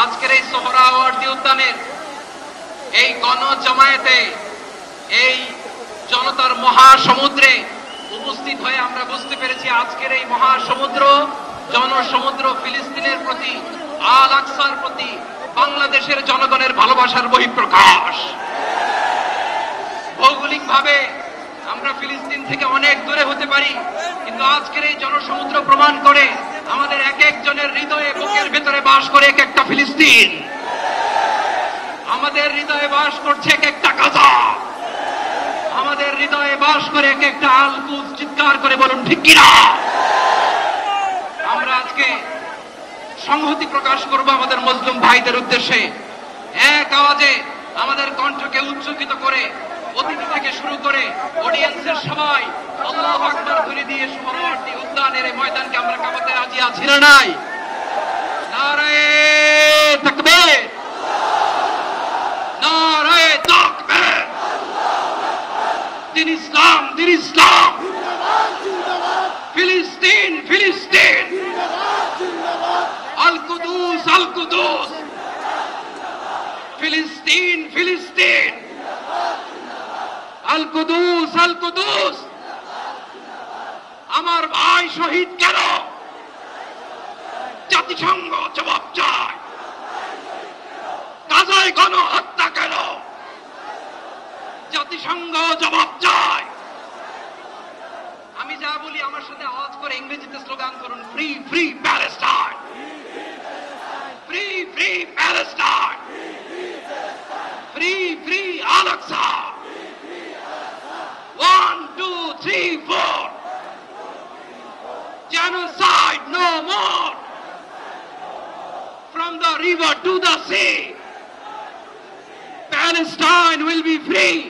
আজকের এই সোহরাওয়ার্দী উদ্যানের এই গণজমায়েতে এই জনতার মহাসমুদ্রে উপস্থিত হয়ে আমরা বুঝতে পেরেছি আজকের এই মহাসমুদ্র জনসমুদ্র ফিলিস্তিনের প্রতি, আল আকসার প্রতি বাংলাদেশের জনগণের ভালোবাসার বহিঃপ্রকাশ। ভৌগোলিকভাবে আমরা ফিলিস্তিন থেকে অনেক দূরে হতে পারি, কিন্তু আজকের এই জনসমুদ্র প্রমাণ করে আমাদের এক একজনের হৃদয়ে বুকের ভেতরে বাস করে এক একটা ফিলিস্তিন। আমাদের হৃদয়ে বাস করছে এক একটা গাজা, আমাদের হৃদয়ে বাস করে এক একটা আল কুদস। চিৎকার করে বলুন ঠিক কিনা? আমরা আজকে সংহতি প্রকাশ করব আমাদের মুসলিম ভাইদের উদ্দেশ্যে। এক আওয়াজে আমাদের কণ্ঠকে উচ্চকিত করে অতিথি থেকে শুরু করে অডিয়েন্সের সবাই আল্লাহু আকবার ধ্বনি দিয়ে সোহরাওয়ার্দী উদ্যানের এই ময়দানকে আমরা কাঁপাতে রাজি আছি না নাই? নারায়ে তাকবীর, নারায়ে তাকবীর। দিন ইসলাম, দিন ইসলাম। ফিলিস্তিন, ফিলিস্তিন। আল কুদুস, আল কুদুস। ফিলিস্তিন, ফিলিস্তিন। আল কুদুস, আল কুদুস। আমার ভাই শহীদ কেন? জাতিসংঘ জবাব চায়। গাজায় গণহত্যা কেন? জাতিসংঘ জবাব চায়। আমি যা বলি আমার সাথে আওয়াজ করে ইংরেজিতে স্লোগান করুন, free free Palestine, free free Palestine, free free al Aqsa. 1 2 3 4, genocide no more. From the river to the sea, Palestine will be free.